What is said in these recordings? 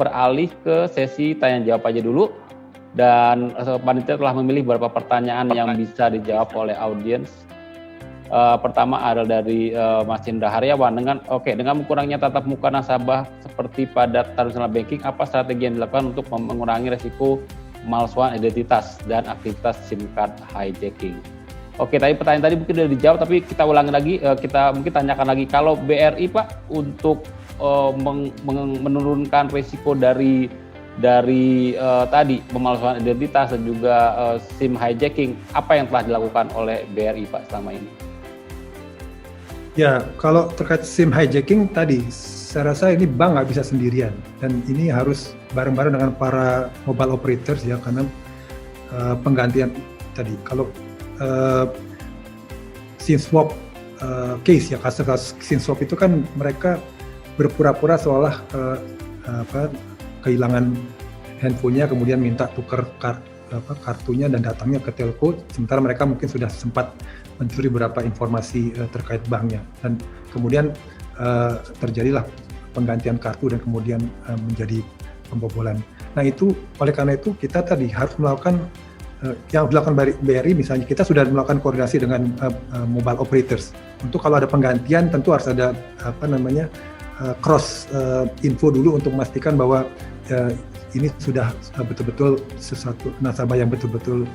beralih ke sesi tanya jawab aja dulu. Dan panitia telah memilih beberapa pertanyaan yang bisa dijawab oleh audiens. Pertama adalah dari Mas Indra Haryawan. Dengan kurangnya tatap muka nasabah seperti pada tradisional banking, apa strategi yang dilakukan untuk mengurangi resiko pemalsuan identitas dan aktivitas SIM card hijacking? Oke, tadi pertanyaan tadi mungkin sudah dijawab, tapi kita ulangi lagi, kita mungkin tanyakan lagi. Kalau BRI Pak, untuk menurunkan risiko dari tadi pemalsuan identitas dan juga SIM hijacking, apa yang telah dilakukan oleh BRI Pak selama ini? Ya, kalau terkait SIM hijacking tadi, saya rasa ini bank nggak bisa sendirian, dan ini harus bareng-bareng dengan para mobile operators ya, karena penggantian tadi. Kalau SIM swap case ya, kasus SIM swap itu kan mereka berpura-pura seolah kehilangan handphonenya, kemudian minta tukar kartunya dan datangnya ke telco, sementara mereka mungkin sudah sempat mencuri beberapa informasi terkait banknya, dan kemudian terjadilah penggantian kartu dan kemudian menjadi pembobolan. Nah itu, oleh karena itu kita tadi harus melakukan yang dilakukan BRI, misalnya kita sudah melakukan koordinasi dengan mobile operators. Untuk kalau ada penggantian tentu harus ada cross info dulu untuk memastikan bahwa ini sudah betul-betul sesuatu nasabah yang betul-betul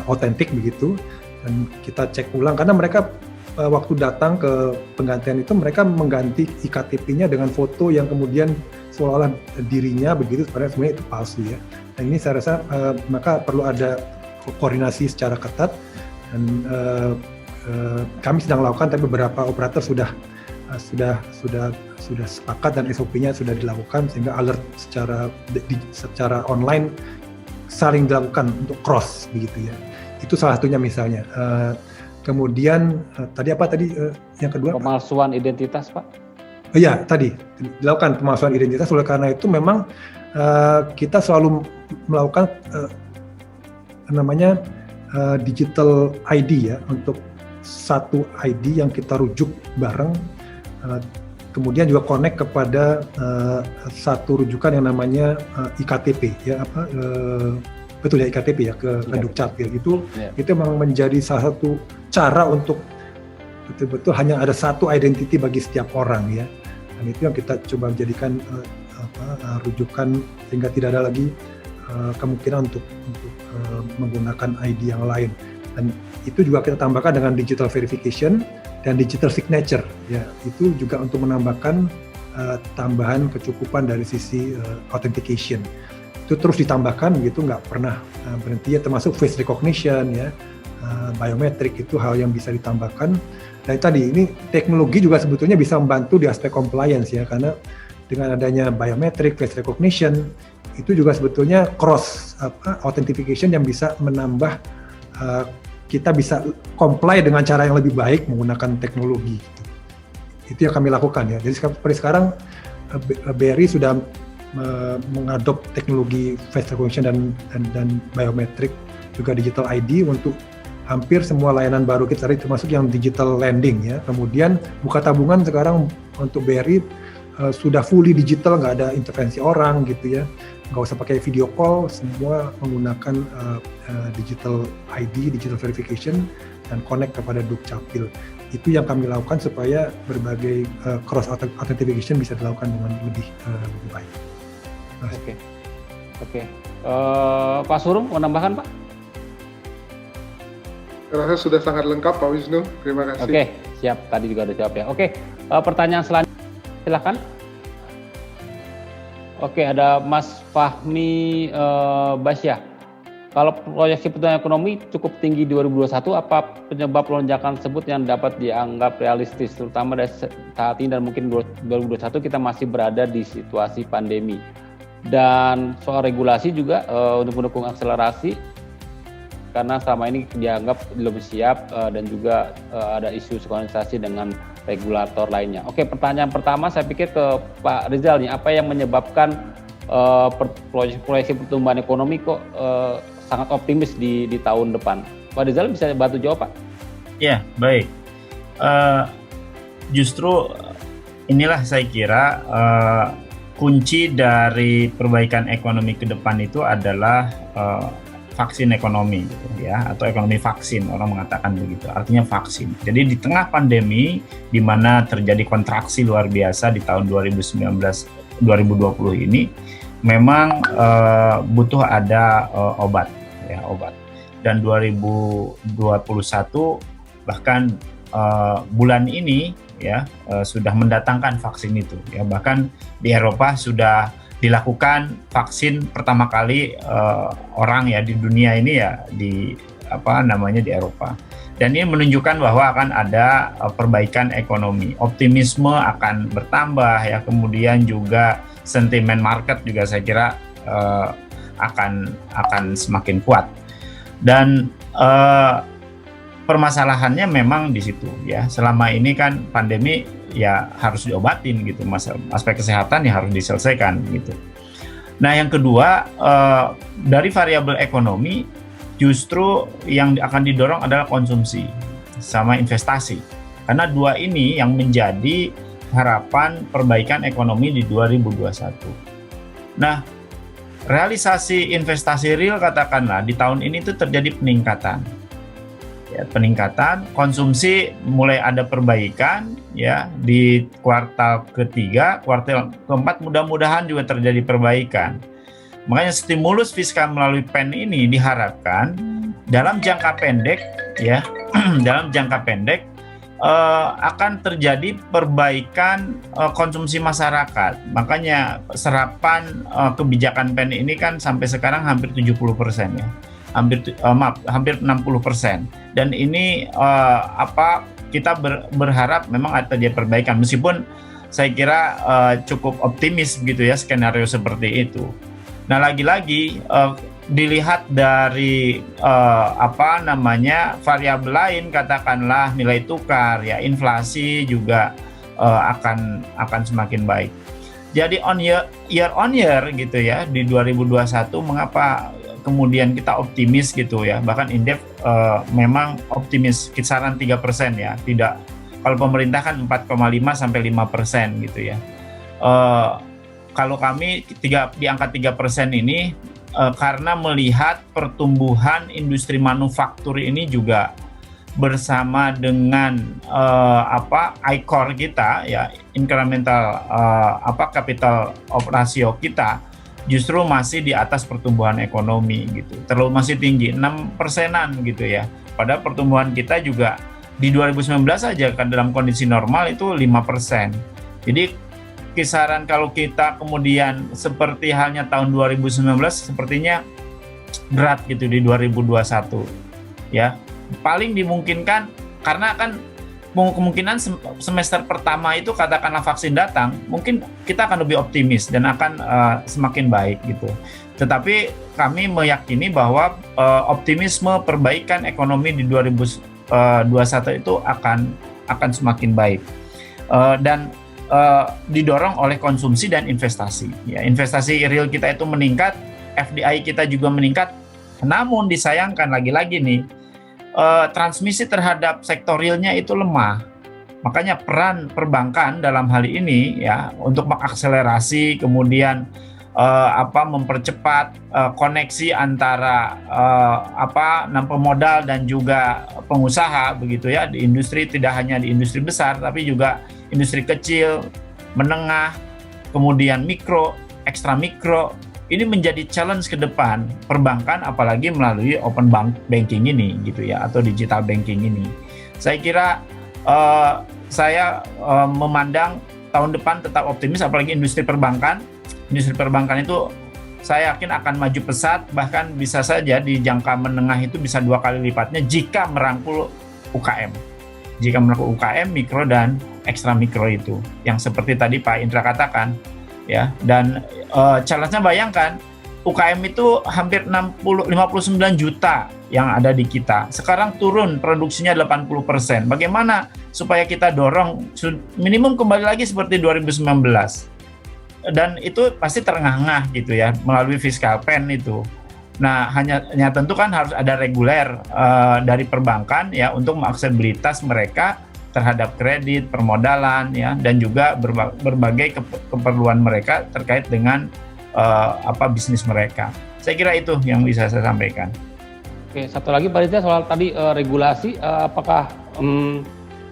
otentik begitu, dan kita cek ulang karena mereka waktu datang ke penggantian itu mereka mengganti iktp-nya dengan foto yang kemudian seolah-olah dirinya begitu, padahal sebenarnya itu palsu ya. Dan ini saya rasa maka perlu ada koordinasi secara ketat, dan kami sedang lakukan, tapi beberapa operator sudah sepakat dan SOP-nya sudah dilakukan, sehingga alert secara online saling dilakukan untuk cross begitu ya. Itu salah satunya misalnya. Kemudian tadi yang kedua? Pemalsuan identitas Pak. Iya, tadi dilakukan pemalsuan identitas. Oleh karena itu memang kita selalu melakukan digital ID ya, untuk satu ID yang kita rujuk bareng. Kemudian juga connect kepada satu rujukan yang namanya iktp ya, betul ya, iktp ya, ke Dukcapil. Itu memang menjadi salah satu cara untuk betul-betul hanya ada satu identity bagi setiap orang ya, dan itu yang kita coba jadikan rujukan, sehingga tidak ada lagi kemungkinan untuk menggunakan ID yang lain. Dan itu juga kita tambahkan dengan digital verification dan digital signature ya, itu juga untuk menambahkan tambahan kecukupan dari sisi authentication. Itu terus ditambahkan gitu, nggak pernah berhenti ya, termasuk face recognition ya, biometrik, itu hal yang bisa ditambahkan. Dan tadi ini teknologi juga sebetulnya bisa membantu di aspek compliance ya, karena dengan adanya biometrik, face recognition, itu juga sebetulnya cross authentication yang bisa menambah kita bisa comply dengan cara yang lebih baik menggunakan teknologi. Itu yang kami lakukan ya. Jadi seperti sekarang BRI sudah mengadop teknologi face recognition dan biometrik, juga digital ID untuk hampir semua layanan baru kita, termasuk yang digital lending ya. Kemudian buka tabungan sekarang untuk BRI sudah fully digital, nggak ada intervensi orang gitu ya, nggak usah pakai video call, semua menggunakan digital ID, digital verification, dan connect kepada Dukcapil. Itu yang kami lakukan supaya berbagai cross authentication bisa dilakukan dengan lebih baik. Oke. Pak Surum mau nambahkan Pak? Saya rasa sudah sangat lengkap Pak Wisnu, terima kasih. Oke, siap, tadi juga udah jawab ya. Oke, pertanyaan selanjutnya silakan. Oke, ada Mas Fahmi Basyah. Kalau proyeksi pertumbuhan ekonomi cukup tinggi 2021, apa penyebab lonjakan tersebut yang dapat dianggap realistis, terutama dari saat ini dan mungkin 2021 kita masih berada di situasi pandemi. Dan soal regulasi juga untuk mendukung akselerasi, karena selama ini dianggap belum siap dan juga ada isu sinkronisasi dengan regulator lainnya. Oke, pertanyaan pertama saya pikir ke Pak Rizal nih, apa yang menyebabkan proyeksi pertumbuhan ekonomi kok sangat optimis di tahun depan? Pak Rizal bisa bantu jawab Pak? Ya, baik. Justru inilah saya kira kunci dari perbaikan ekonomi ke depan itu adalah vaksin ekonomi gitu ya, atau ekonomi vaksin, orang mengatakan begitu, artinya vaksin. Jadi di tengah pandemi di mana terjadi kontraksi luar biasa di tahun 2019-2020 ini memang butuh ada obat. Dan 2021 bahkan bulan ini ya sudah mendatangkan vaksin itu ya, bahkan di Eropa sudah dilakukan vaksin pertama kali orang ya di dunia ini ya di di Eropa. Dan ini menunjukkan bahwa akan ada perbaikan ekonomi, optimisme akan bertambah ya, kemudian juga sentimen market juga saya kira akan semakin kuat. Dan permasalahannya memang di situ ya. Selama ini kan pandemi ya harus diobatin gitu, aspek kesehatan ya harus diselesaikan gitu. Nah yang kedua dari variabel ekonomi justru yang akan didorong adalah konsumsi sama investasi. Karena dua ini yang menjadi harapan perbaikan ekonomi di 2021. Nah realisasi investasi real katakanlah di tahun ini itu terjadi peningkatan. Ya, peningkatan konsumsi mulai ada perbaikan ya di kuartal ketiga, kuartal keempat mudah-mudahan juga terjadi perbaikan. Makanya stimulus fiskal melalui PEN ini diharapkan dalam jangka pendek ya, dalam jangka pendek akan terjadi perbaikan konsumsi masyarakat. Makanya serapan kebijakan PEN ini kan sampai sekarang hampir 70% ya. Hampir 60%. Dan ini kita berharap memang ada perbaikan, meskipun saya kira cukup optimis gitu ya skenario seperti itu. Nah lagi-lagi dilihat dari variabel lain, katakanlah nilai tukar ya, inflasi juga akan semakin baik. Jadi year on year gitu ya di 2021 mengapa kemudian kita optimis gitu ya, bahkan indef memang optimis kisaran 3% ya, tidak, kalau pemerintah kan 4,5 sampai 5% gitu ya. Kalau kami di angka 3% ini karena melihat pertumbuhan industri manufaktur ini juga bersama dengan ICOR kita ya, incremental capital of ratio kita justru masih di atas pertumbuhan ekonomi gitu, masih tinggi 6%-an gitu ya. Padahal pertumbuhan kita juga di 2019 saja kan dalam kondisi normal itu 5%. Jadi kisaran kalau kita kemudian seperti halnya tahun 2019 sepertinya berat gitu di 2021 ya. Paling dimungkinkan karena kan kemungkinan semester pertama itu katakanlah vaksin datang, mungkin kita akan lebih optimis dan akan semakin baik gitu. Tetapi kami meyakini bahwa optimisme perbaikan ekonomi di 2021 itu akan semakin baik dan didorong oleh konsumsi dan investasi. Ya, investasi real kita itu meningkat, FDI kita juga meningkat. Namun disayangkan lagi-lagi nih, transmisi terhadap sektor realnya itu lemah. Makanya peran perbankan dalam hal ini ya untuk mengakselerasi kemudian mempercepat koneksi antara pemodal dan juga pengusaha begitu ya, di industri, tidak hanya di industri besar tapi juga industri kecil, menengah, kemudian mikro, ekstra mikro. Ini menjadi challenge ke depan perbankan, apalagi melalui open banking ini gitu ya, atau digital banking ini. Saya kira saya memandang tahun depan tetap optimis, apalagi industri perbankan. Industri perbankan itu saya yakin akan maju pesat, bahkan bisa saja di jangka menengah itu bisa 2 kali lipatnya jika merangkul UKM. Jika merangkul UKM, mikro dan ekstra mikro itu, yang seperti tadi Pak Indra katakan. Ya, dan challenge-nya bayangkan UKM itu hampir 59 juta yang ada di kita. Sekarang turun produksinya 80%. Bagaimana supaya kita dorong minimum kembali lagi seperti 2019? Dan itu pasti terengah-engah gitu ya melalui fiskal pen itu. Nah, hanya tentu kan harus ada reguler dari perbankan ya untuk mengaksesibilitas mereka terhadap kredit, permodalan, ya, dan juga berbagai keperluan mereka terkait dengan bisnis mereka. Saya kira itu yang bisa saya sampaikan. Oke, satu lagi Pak Riza soal tadi regulasi, apakah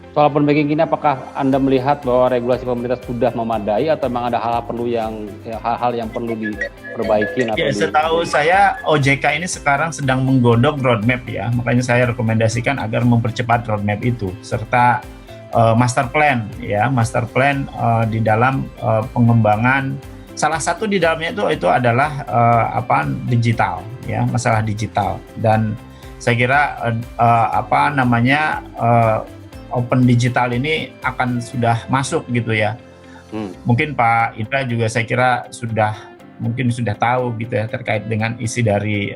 soal open banking ini apakah Anda melihat bahwa regulasi pemerintah sudah memadai atau memang ada hal-hal yang perlu diperbaiki? Ya, setahu saya OJK ini sekarang sedang menggodok roadmap ya, makanya saya rekomendasikan agar mempercepat roadmap itu serta master plan di dalam pengembangan. Salah satu di dalamnya itu adalah digital ya, masalah digital, dan saya kira open digital ini akan sudah masuk gitu ya. Mungkin Pak Indra juga saya kira sudah tahu gitu ya terkait dengan isi dari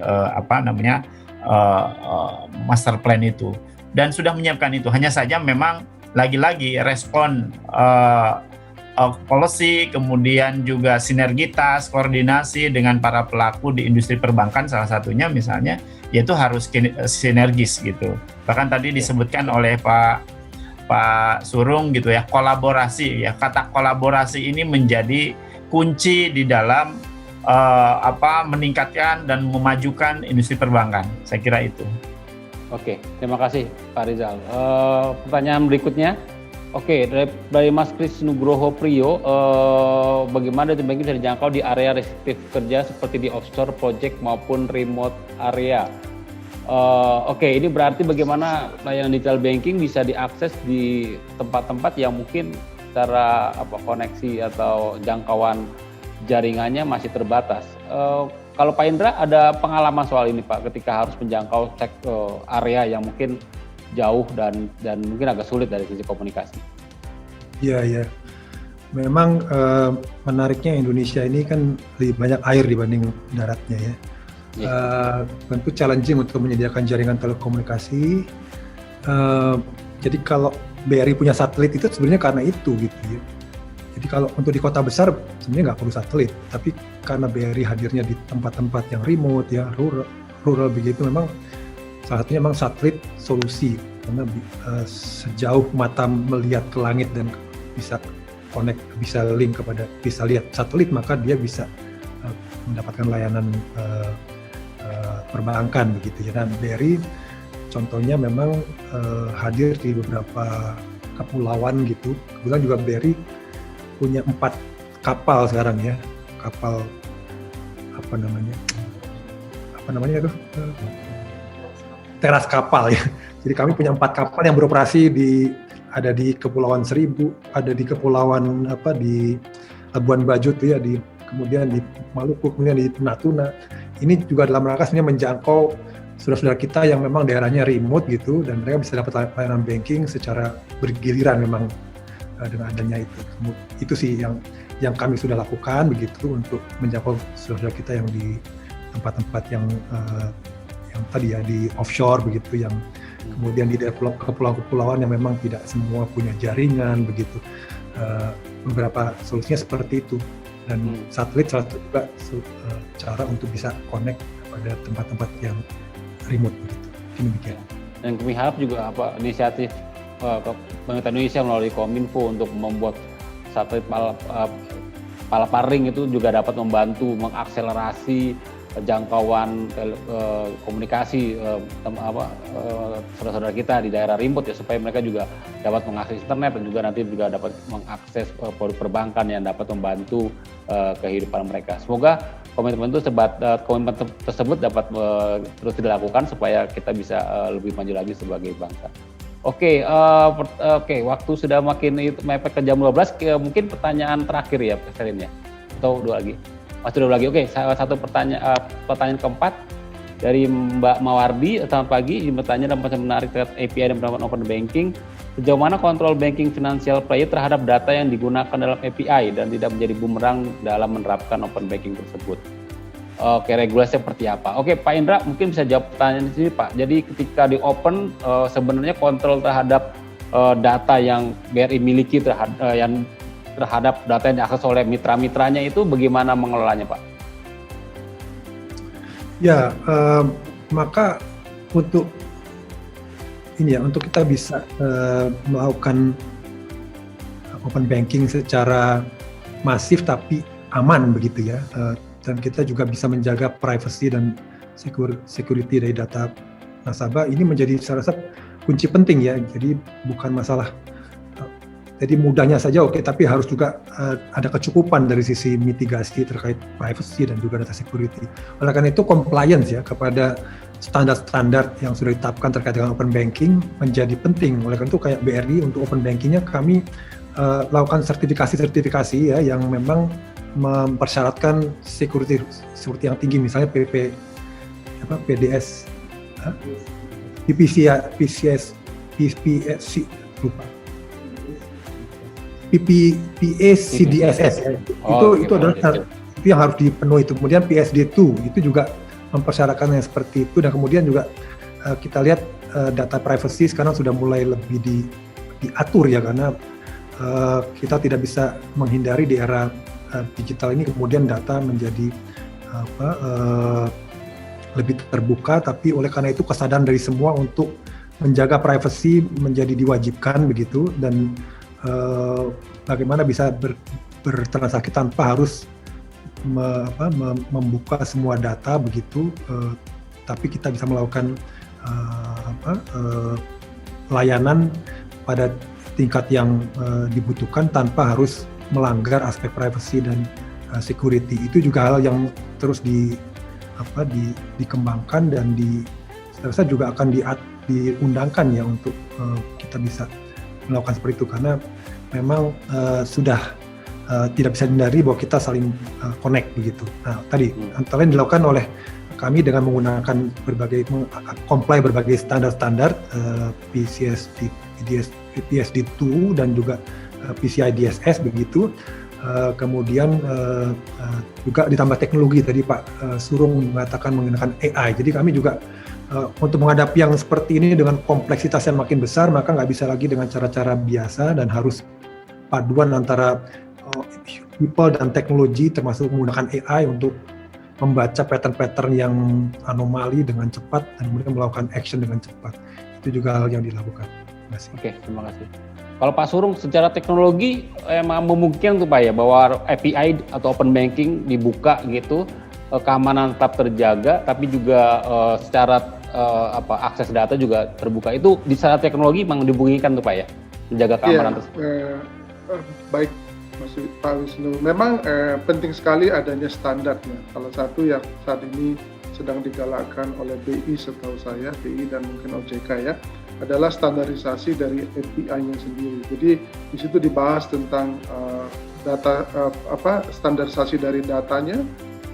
master plan itu, dan sudah menyiapkan itu. Hanya saja memang lagi-lagi respon policy, kemudian juga sinergitas, koordinasi dengan para pelaku di industri perbankan, salah satunya misalnya yaitu harus sinergis gitu. Bahkan tadi disebutkan oleh Pak Surung gitu ya, kolaborasi ya. Kata kolaborasi ini menjadi kunci di dalam meningkatkan dan memajukan industri perbankan. Saya kira itu. Oke, terima kasih Pak Rizal. Pertanyaan berikutnya, dari Mas Kris Nugroho Priyo, bagaimana data banking bisa dijangkau di area restriktif kerja seperti di offshore project maupun remote area? Ini berarti bagaimana layanan digital banking bisa diakses di tempat-tempat yang mungkin secara koneksi atau jangkauan jaringannya masih terbatas. Kalau Pak Indra ada pengalaman soal ini Pak, ketika harus menjangkau area yang mungkin jauh dan mungkin agak sulit dari sisi komunikasi. Iya. Memang menariknya Indonesia ini kan lebih banyak air dibanding daratnya ya. Tentu challenging untuk menyediakan jaringan telekomunikasi. Jadi kalau BRI punya satelit itu sebenarnya karena itu gitu ya. Jadi kalau untuk di kota besar sebenarnya nggak perlu satelit, tapi karena BRI hadirnya di tempat-tempat yang remote ya, rural begitu, memang salah satunya memang satelit solusi, karena sejauh mata melihat ke langit dan bisa connect, bisa link kepada, bisa lihat satelit, maka dia bisa mendapatkan layanan perbankan begitu ya. Dan BRI contohnya memang hadir di beberapa kepulauan gitu. Kebetulan juga BRI punya 4 kapal sekarang ya, kapal apa namanya itu teras kapal ya. Jadi kami punya 4 kapal yang beroperasi ada di Kepulauan Seribu, ada di Kepulauan di Labuan Bajo tuh ya, kemudian di Maluku, kemudian di Natuna. Ini juga dalam rangka sebenarnya menjangkau saudara-saudara kita yang memang daerahnya remote gitu, dan mereka bisa dapat layanan banking secara bergiliran memang dengan adanya itu. Itu sih yang kami sudah lakukan begitu untuk menjangkau saudara kita yang di tempat-tempat yang tadi ya di offshore begitu, yang kemudian di kepulauan-kepulauan yang memang tidak semua punya jaringan begitu. Beberapa solusinya seperti itu, dan satelit salah satu juga cara untuk bisa connect pada tempat-tempat yang remote begitu. Demikian. Dan kami harap juga inisiatif pemerintah Indonesia melalui Kominfo untuk membuat satelit palaparing itu juga dapat membantu mengakselerasi jangkauan komunikasi saudara-saudara kita di daerah remote ya, supaya mereka juga dapat mengakses internet dan juga nanti juga dapat mengakses produk perbankan yang dapat membantu kehidupan mereka. Semoga komitmen tersebut dapat terus dilakukan supaya kita bisa lebih maju lagi sebagai bangsa. Oke, waktu sudah makin mepet ke jam 12, mungkin pertanyaan terakhir ya Pak Selin ya, atau dua lagi? Masih 2 lagi. Oke, satu pertanyaan keempat dari Mbak Mawardi. Selamat pagi, izin bertanya dan masih menarik terkait API dan penerapan open banking. Sejauh mana kontrol banking financial player terhadap data yang digunakan dalam API dan tidak menjadi bumerang dalam menerapkan open banking tersebut? Oke, regulasi seperti apa? Oke, Pak Indra mungkin bisa jawab pertanyaan ini Pak. Jadi ketika di open sebenarnya kontrol terhadap data yang BRI miliki terhadap data yang diakses oleh mitra-mitranya itu bagaimana mengelolanya Pak? Ya, maka untuk ini ya, untuk kita bisa melakukan open banking secara masif tapi aman begitu ya, dan kita juga bisa menjaga privacy dan security dari data nasabah, ini menjadi saya rasa kunci penting ya. Jadi bukan masalah jadi mudahnya saja oke, tapi harus juga ada kecukupan dari sisi mitigasi terkait privacy dan juga data security. Oleh karena itu compliance ya kepada standar-standar yang sudah ditetapkan terkait dengan open banking menjadi penting. Oleh karena itu kayak BRI untuk open bankingnya kami lakukan sertifikasi ya yang memang mempersyaratkan security yang tinggi, misalnya PDS, PPS, lupa. PPACDSS ya. Itu adalah itu yang harus dipenuhi itu. Kemudian PSD2 itu juga mempersyaratkan yang seperti itu, dan kemudian juga kita lihat data privacy sekarang sudah mulai lebih diatur ya, karena kita tidak bisa menghindari di era digital ini kemudian data menjadi lebih terbuka, tapi oleh karena itu kesadaran dari semua untuk menjaga privacy menjadi diwajibkan begitu, dan bagaimana bisa bertransaksi tanpa harus membuka semua data begitu, tapi kita bisa melakukan layanan pada tingkat yang dibutuhkan tanpa harus melanggar aspek privacy dan security. Itu juga hal yang terus dikembangkan dan saya rasa juga akan diundangkan ya untuk kita bisa melakukan seperti itu, karena memang sudah tidak bisa dihindari bahwa kita saling connect begitu. Nah tadi antara lain dilakukan oleh kami dengan menggunakan comply berbagai standar PSD2 dan juga PCI DSS begitu. Kemudian juga ditambah teknologi, tadi Pak Surung mengatakan menggunakan AI. Jadi kami juga untuk menghadapi yang seperti ini dengan kompleksitas yang makin besar, maka nggak bisa lagi dengan cara-cara biasa dan harus paduan antara people dan teknologi, termasuk menggunakan AI untuk membaca pattern-pattern yang anomali dengan cepat dan kemudian melakukan action dengan cepat. Itu juga hal yang dilakukan. Terima kasih. Oke, terima kasih. Kalau Pak Surung, secara teknologi emang memungkinkan tuh Pak ya, bahwa API atau open banking dibuka gitu, keamanan tetap terjaga, tapi juga secara akses data juga terbuka. Itu di secara teknologi memang dimungkinkan tuh Pak ya, menjaga keamanan tersebut. Baik, Mas Pak Wisnu. Memang penting sekali adanya standarnya. Salah satu yang saat ini sedang digalakkan oleh BI setahu saya, BI dan mungkin OJK ya, adalah standarisasi dari API-nya sendiri. Jadi di situ dibahas tentang standarisasi dari datanya,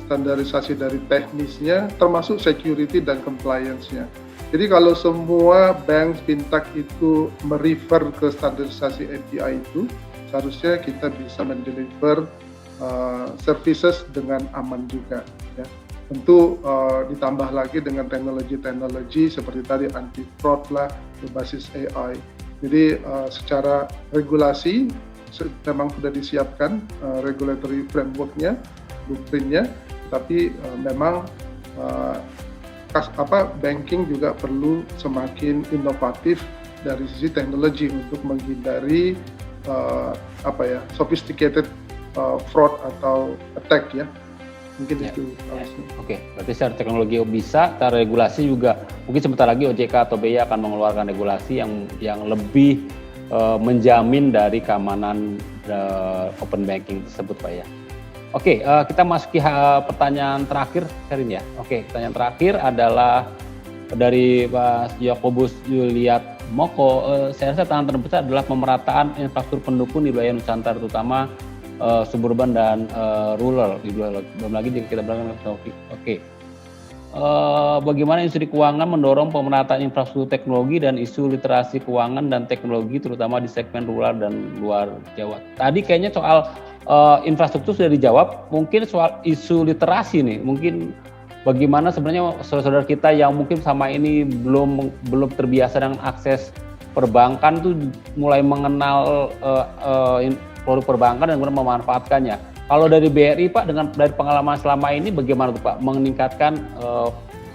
standarisasi dari teknisnya, termasuk security dan compliance-nya. Jadi kalau semua bank fintech itu merefer ke standarisasi API itu, seharusnya kita bisa mendeliver services dengan aman juga. Ya. Tentu ditambah lagi dengan teknologi seperti tadi anti-fraud lah, berbasis AI. Jadi secara regulasi memang sudah disiapkan regulatory framework-nya, blueprint-nya, tapi memang banking juga perlu semakin inovatif dari sisi teknologi untuk menghindari sophisticated fraud atau attack ya. Mungkin ya, itu. Ya. Oke, berarti secara teknologi bisa, secara regulasi juga mungkin sebentar lagi OJK atau BI akan mengeluarkan regulasi yang lebih menjamin dari keamanan open banking tersebut Pak ya. Oke, kita masuki pertanyaan terakhir, Sherin ya. Oke, pertanyaan terakhir adalah dari Pak Yakobus Juliat Moko. Saya rasa tantangan terbesar adalah pemerataan infrastruktur pendukung di wilayah Nusantara, terutama suburban dan rural. Belum lagi jika kita berangkat teknologi. Oke. Bagaimana industri keuangan mendorong pemerataan infrastruktur teknologi dan isu literasi keuangan dan teknologi, terutama di segmen rural dan luar Jawa. Tadi kayaknya soal infrastruktur sudah dijawab, mungkin soal isu literasi nih, mungkin bagaimana sebenarnya saudara-saudara kita yang mungkin sama ini belum terbiasa dengan akses perbankan tuh mulai mengenal produk perbankan dan kemudian memanfaatkannya. Kalau dari BRI Pak, dari pengalaman selama ini bagaimana tuh Pak meningkatkan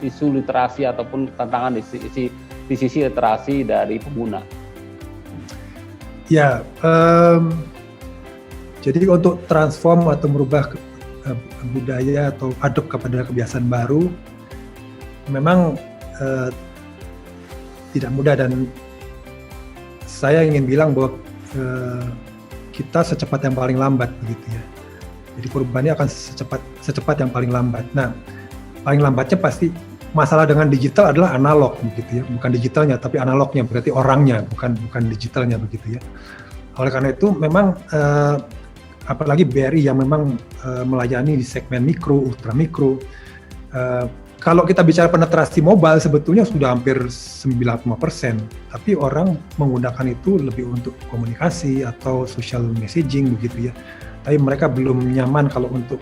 isu literasi ataupun tantangan di sisi di sisi literasi dari pengguna? Ya, jadi untuk transform atau merubah budaya atau adopt kepada kebiasaan baru memang tidak mudah, dan saya ingin bilang bahwa kita secepat yang paling lambat begitu ya. Jadi perubahannya akan secepat yang paling lambat. Nah, paling lambatnya pasti masalah dengan digital adalah analog begitu ya, bukan digitalnya tapi analognya, berarti orangnya, bukan digitalnya begitu ya. Oleh karena itu memang apalagi BRI yang memang melayani di segmen mikro, ultra mikro. Kalau kita bicara penetrasi mobile sebetulnya sudah hampir 95%, tapi orang menggunakan itu lebih untuk komunikasi atau social messaging begitu ya. Tapi mereka belum nyaman kalau untuk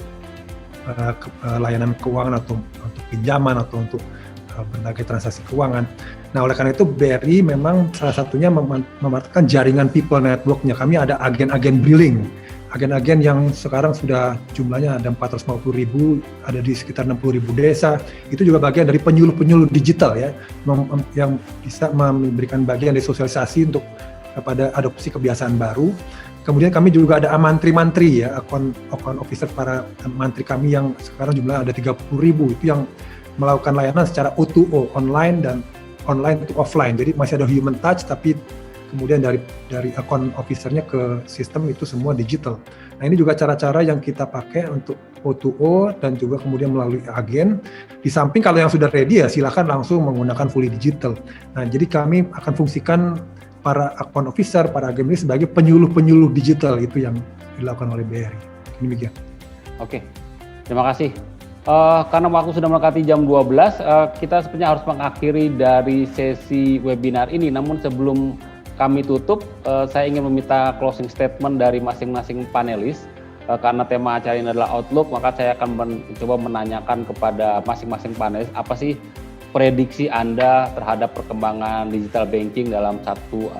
layanan keuangan atau untuk pinjaman atau untuk berbagai transaksi keuangan. Nah, oleh karena itu BRI memang salah satunya memanfaatkan jaringan people network-nya. Kami ada agen-agen billing, agen-agen yang sekarang sudah jumlahnya ada 450.000, ada di sekitar 60.000 desa. Itu juga bagian dari penyuluh-penyuluh digital ya, yang bisa memberikan bagian dari sosialisasi untuk kepada adopsi kebiasaan baru. Kemudian kami juga ada mantri-mantri ya, account officer para mantri kami yang sekarang jumlah ada 30.000, itu yang melakukan layanan secara O2O, online dan online to offline. Jadi masih ada human touch, tapi kemudian dari account officer-nya ke sistem itu semua digital. Nah, ini juga cara-cara yang kita pakai untuk O2O dan juga kemudian melalui agen. Di samping kalau yang sudah ready ya silakan langsung menggunakan fully digital. Nah, jadi kami akan fungsikan para account officer, para agen ini sebagai penyuluh-penyuluh digital, itu yang dilakukan oleh BRI. Demikian. Oke, terima kasih. Karena waktu sudah mendekati jam 12, kita sebenarnya harus mengakhiri dari sesi webinar ini. Namun sebelum kami tutup, saya ingin meminta closing statement dari masing-masing panelis. Karena tema acara ini adalah Outlook, maka saya akan mencoba menanyakan kepada masing-masing panelis, apa sih prediksi Anda terhadap perkembangan digital banking dalam 1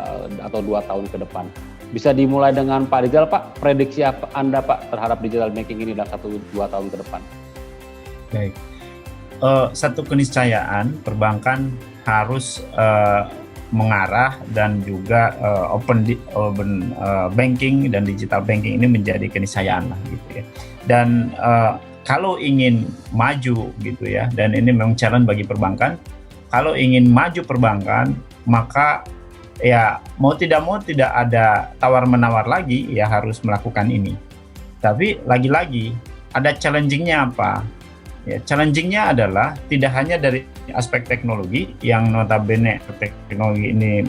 atau 2 tahun ke depan? Bisa dimulai dengan Pak Rizal, Pak. Prediksi apa Anda, Pak, terhadap digital banking ini dalam 1-2 tahun ke depan? Baik, satu keniscayaan perbankan harus mengarah dan juga open banking dan digital banking ini menjadi keniscayaan lah gitu ya. Dan kalau ingin maju gitu ya, dan ini memang challenge bagi perbankan, kalau ingin maju perbankan maka ya mau tidak ada tawar-menawar lagi, ya harus melakukan ini. Tapi lagi-lagi ada challenging-nya apa? Ya, challenging-nya adalah tidak hanya dari aspek teknologi yang notabene teknologi ini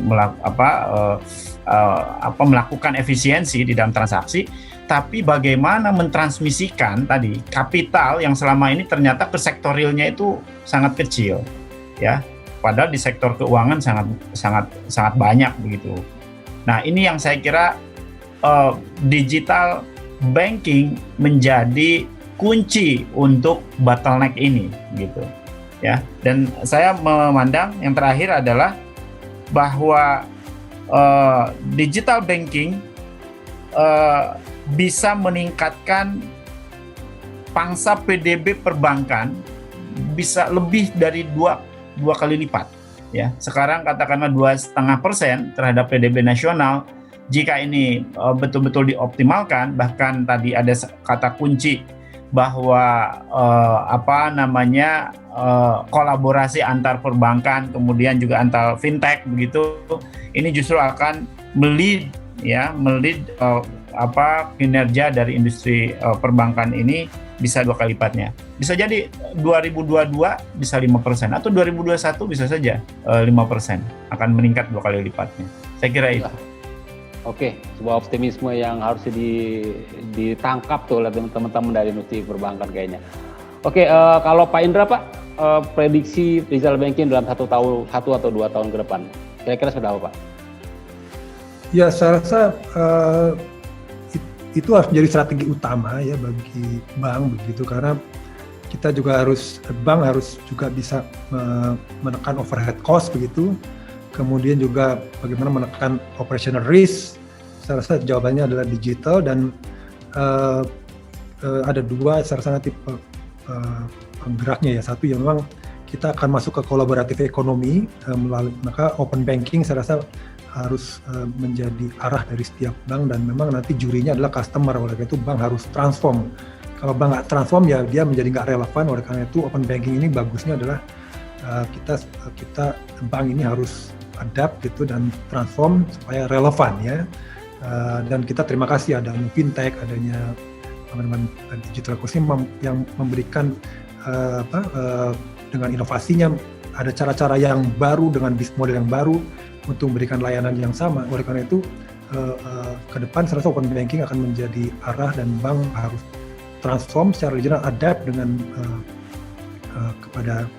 melakukan efisiensi di dalam transaksi, tapi bagaimana mentransmisikan tadi kapital yang selama ini ternyata ke sektor realnya itu sangat kecil, ya. Padahal di sektor keuangan sangat banyak begitu. Nah, ini yang saya kira digital banking menjadi kunci untuk bottleneck ini gitu ya. Dan saya memandang yang terakhir adalah bahwa digital banking bisa meningkatkan pangsa PDB perbankan bisa lebih dari dua kali lipat ya. Sekarang katakanlah 2,5% terhadap PDB nasional. Jika ini betul-betul dioptimalkan, bahkan tadi ada kata kunci bahwa kolaborasi antar perbankan kemudian juga antar fintech begitu, ini justru akan melid kinerja dari industri perbankan ini bisa 2 kali lipatnya. Bisa jadi 2022 bisa 5% atau 2021 bisa saja 5% akan meningkat 2 kali lipatnya. Saya kira itu. Oke, sebuah optimisme yang harus ditangkap tuh oleh teman-teman dari industri perbankan kayaknya. Oke, kalau Pak Indra, Pak, prediksi digital banking dalam 1 atau 2 tahun ke depan, kira-kira seperti apa, Pak? Ya, saya rasa itu harus menjadi strategi utama ya bagi bank begitu, karena kita juga bank harus juga bisa menekan overhead cost begitu. Kemudian juga bagaimana menekan operational risk. Saya rasa jawabannya adalah digital, dan ada 2 saya rasa nanti penggeraknya ya. Satu yang memang kita akan masuk ke kolaboratif ekonomi, maka open banking saya rasa harus menjadi arah dari setiap bank, dan memang nanti jurinya adalah customer. Oleh karena itu bank harus transform. Kalau bank nggak transform ya dia menjadi nggak relevan. Oleh karena itu open banking ini bagusnya adalah kita bank ini harus adapt gitu dan transform supaya relevan ya. Dan kita terima kasih adanya fintech, adanya teman-teman digital ecosystem yang memberikan dengan inovasinya, ada cara-cara yang baru dengan bisnis model yang baru untuk memberikan layanan yang sama. Oleh karena itu ke depan saya rasa open banking akan menjadi arah, dan bank harus transform secara regional, adapt dengan kepada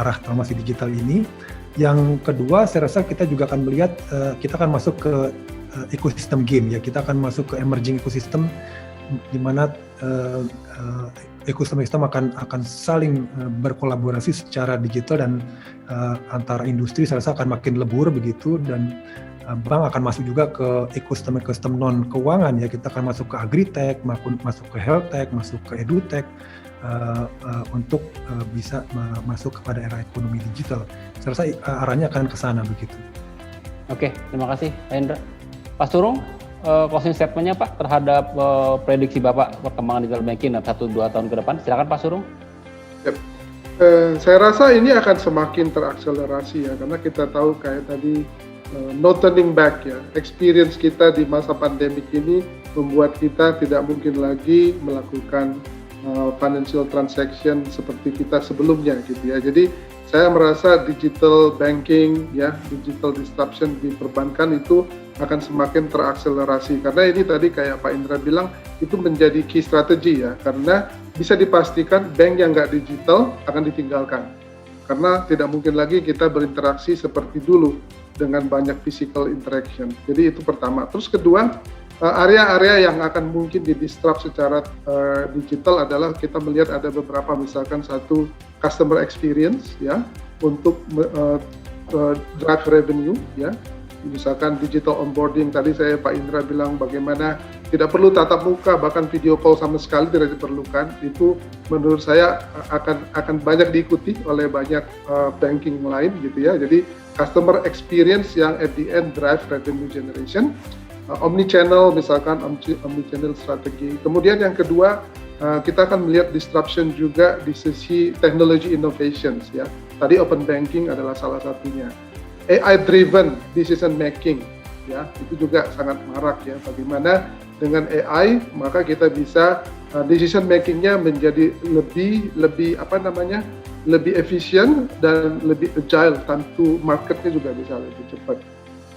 arah transformasi digital ini. Yang kedua, saya rasa kita juga akan melihat kita akan masuk ke ekosistem game ya. Kita akan masuk ke emerging ecosystem di mana ekosistem akan saling berkolaborasi secara digital, dan antara industri saya rasa akan makin lebur begitu, dan bank akan masuk juga ke ekosistem non keuangan ya. Kita akan masuk ke agritech, masuk ke healthtech, masuk ke edutech, untuk bisa masuk kepada era ekonomi digital. Saya rasa arahnya akan ke sana begitu. Oke, terima kasih Pak Indra. Pak Surung, closing statement-nya Pak terhadap prediksi Bapak perkembangan digital banking 1-2 tahun ke depan. Silakan Pak Surung. Yep. Saya rasa ini akan semakin terakselerasi ya, karena kita tahu kayak tadi no turning back ya. Experience kita di masa pandemik ini membuat kita tidak mungkin lagi melakukan financial transaction seperti kita sebelumnya gitu ya. Jadi saya merasa digital banking ya, digital disruption di perbankan itu akan semakin terakselerasi, karena ini tadi kayak Pak Indra bilang itu menjadi key strategi ya, karena bisa dipastikan bank yang nggak digital akan ditinggalkan, karena tidak mungkin lagi kita berinteraksi seperti dulu dengan banyak physical interaction. Jadi itu pertama. Terus kedua, area-area yang akan mungkin di-disrupt secara digital adalah kita melihat ada beberapa, misalkan satu customer experience ya, untuk drive revenue ya. Misalkan digital onboarding, tadi Pak Indra bilang bagaimana tidak perlu tatap muka, bahkan video call sama sekali tidak diperlukan. Itu menurut saya akan banyak diikuti oleh banyak banking lain gitu ya. Jadi customer experience yang at the end drive revenue generation. Omnichannel, misalkan omnichannel strategi. Kemudian yang kedua, kita akan melihat disruption juga di sisi technology innovations ya. Tadi open banking adalah salah satunya. AI driven decision making ya, itu juga sangat marak ya. Bagaimana dengan AI maka kita bisa decision makingnya menjadi lebih lebih efisien dan lebih agile, time to marketnya juga bisa lebih cepat.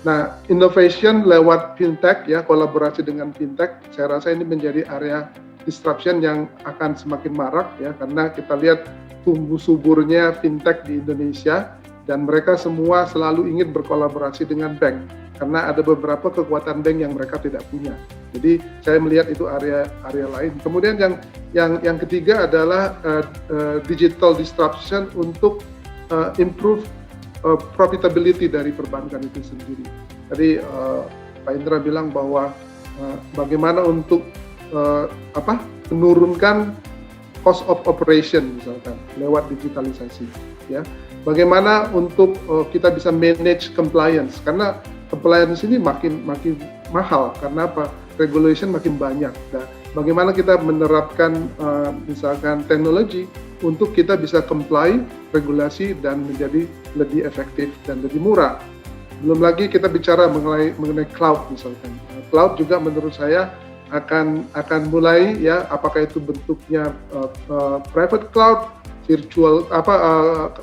Nah, innovation lewat fintech ya, kolaborasi dengan fintech, saya rasa ini menjadi area disruption yang akan semakin marak ya, karena kita lihat tumbuh suburnya fintech di Indonesia, dan mereka semua selalu ingin berkolaborasi dengan bank, karena ada beberapa kekuatan bank yang mereka tidak punya. Jadi saya melihat itu area lain. Kemudian yang ketiga adalah digital disruption untuk improve profitability dari perbankan itu sendiri. Tadi Pak Indra bilang bahwa bagaimana untuk menurunkan cost of operation misalkan lewat digitalisasi ya. Bagaimana untuk kita bisa manage compliance, karena compliance ini makin mahal karena apa? Regulation makin banyak. Nah, bagaimana kita menerapkan misalkan teknologi untuk kita bisa comply regulasi dan menjadi lebih efektif dan lebih murah. Belum lagi kita bicara mengenai cloud misalkan. Cloud juga menurut saya akan mulai ya, apakah itu bentuknya private cloud, virtual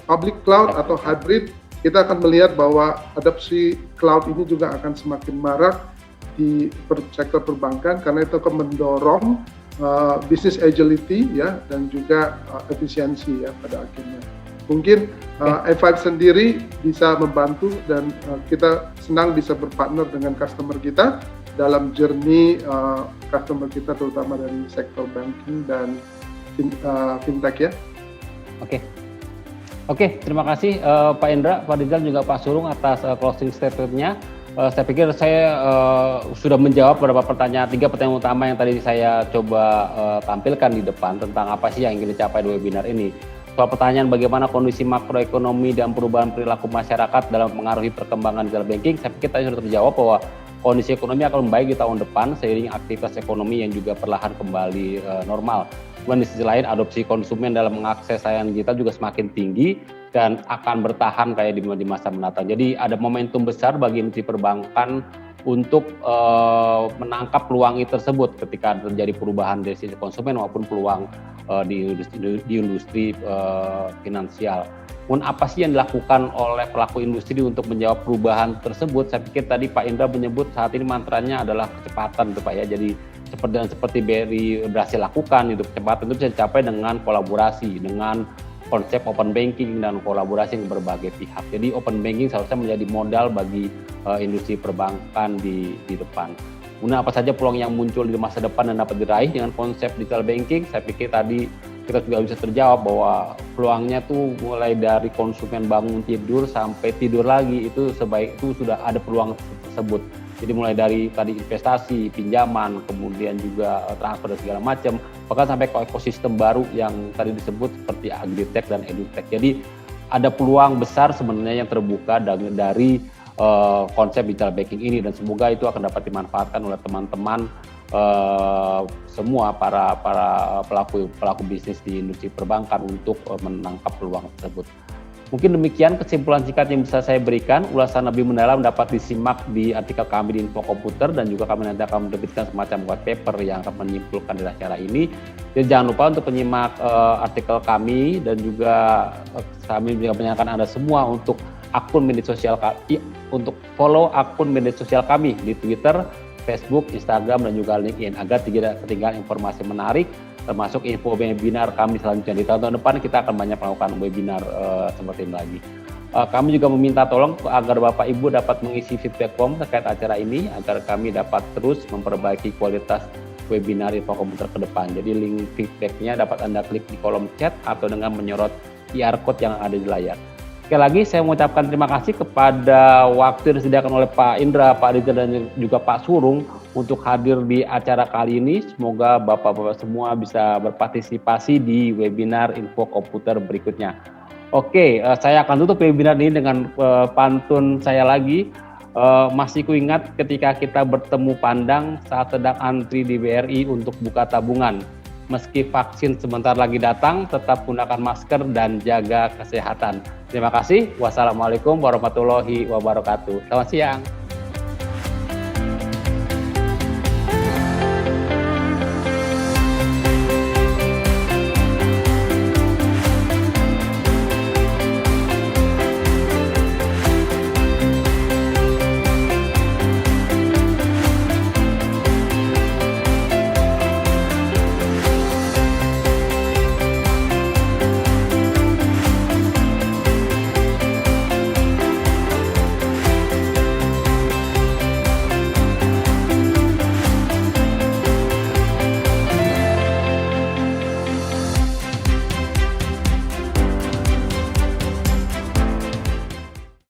public cloud atau hybrid. Kita akan melihat bahwa adopsi cloud ini juga akan semakin marak di sektor perbankan, karena itu akan mendorong business agility ya, dan juga efisiensi ya pada akhirnya. Mungkin F5 sendiri bisa membantu, dan kita senang bisa berpartner dengan customer kita dalam journey customer kita, terutama dari sektor banking dan fintech ya. Oke, terima kasih Pak Indra, Pak Rizal, juga Pak Surung atas closing statement-nya. Saya pikir saya sudah menjawab beberapa pertanyaan, 3 pertanyaan utama yang tadi saya coba tampilkan di depan tentang apa sih yang ingin dicapai di webinar ini. soal pertanyaan bagaimana kondisi makroekonomi dan perubahan perilaku masyarakat dalam mengaruhi perkembangan digital banking, saya pikir tadi sudah terjawab bahwa kondisi ekonomi akan membaik di tahun depan seiring aktivitas ekonomi yang juga perlahan kembali normal. Kemudian di sisi lain adopsi konsumen dalam mengakses layanan digital juga semakin tinggi dan akan bertahan kayak di masa mendatang. Jadi ada momentum besar bagi industri perbankan untuk menangkap peluang itu tersebut ketika terjadi perubahan dari sisi konsumen maupun peluang di industri finansial. Kemudian apa sih yang dilakukan oleh pelaku industri untuk menjawab perubahan tersebut? Saya pikir tadi Pak Indra menyebut saat ini mantranya adalah kecepatan, gitu Pak ya. Jadi seperti BRI berhasil lakukan, itu kecepatan itu bisa dicapai dengan kolaborasi, dengan konsep open banking dan kolaborasi dengan berbagai pihak. Jadi open banking seharusnya menjadi modal bagi industri perbankan di depan. Kemudian apa saja peluang yang muncul di masa depan dan dapat diraih dengan konsep digital banking? Saya pikir tadi kita juga bisa terjawab bahwa peluangnya tuh mulai dari konsumen bangun tidur sampai tidur lagi itu sudah ada peluang tersebut. Jadi mulai dari tadi investasi, pinjaman, kemudian juga transfer dan segala macam, bahkan sampai ke ekosistem baru yang tadi disebut seperti agritech dan edutech. Jadi ada peluang besar sebenarnya yang terbuka dari konsep digital banking ini, dan semoga itu akan dapat dimanfaatkan oleh teman-teman semua para pelaku bisnis di industri perbankan untuk menangkap peluang tersebut. Mungkin demikian kesimpulan singkat yang bisa saya berikan. Ulasan lebih mendalam dapat disimak di artikel kami di Info Komputer, dan juga kami nanti akan menerbitkan semacam white paper yang akan menyimpulkan dari acara ini. Jadi jangan lupa untuk menyimak artikel kami, dan juga kami juga menyarankan Anda semua untuk follow akun media sosial kami di Twitter, Facebook, Instagram, dan juga LinkedIn agar tidak ketinggalan informasi menarik, termasuk info webinar kami selanjutnya. Di tahun depan kita akan banyak melakukan webinar seperti ini lagi. Kami juga meminta tolong agar Bapak Ibu dapat mengisi feedback form terkait acara ini agar kami dapat terus memperbaiki kualitas webinar Info Komputer ke depan. Jadi link feedbacknya dapat Anda klik di kolom chat atau dengan menyorot QR code yang ada di layar. Sekali lagi saya mengucapkan terima kasih kepada waktu yang disediakan oleh Pak Indra, Pak Rizal, dan juga Pak Surung untuk hadir di acara kali ini. Semoga Bapak-Bapak semua bisa berpartisipasi di webinar Info Komputer berikutnya. Oke, saya akan tutup webinar ini dengan pantun saya lagi. Masih kuingat ketika kita bertemu pandang saat sedang antri di BRI untuk buka tabungan. Meski vaksin sebentar lagi datang, tetap gunakan masker dan jaga kesehatan. Terima kasih. Wassalamualaikum warahmatullahi wabarakatuh. Selamat siang.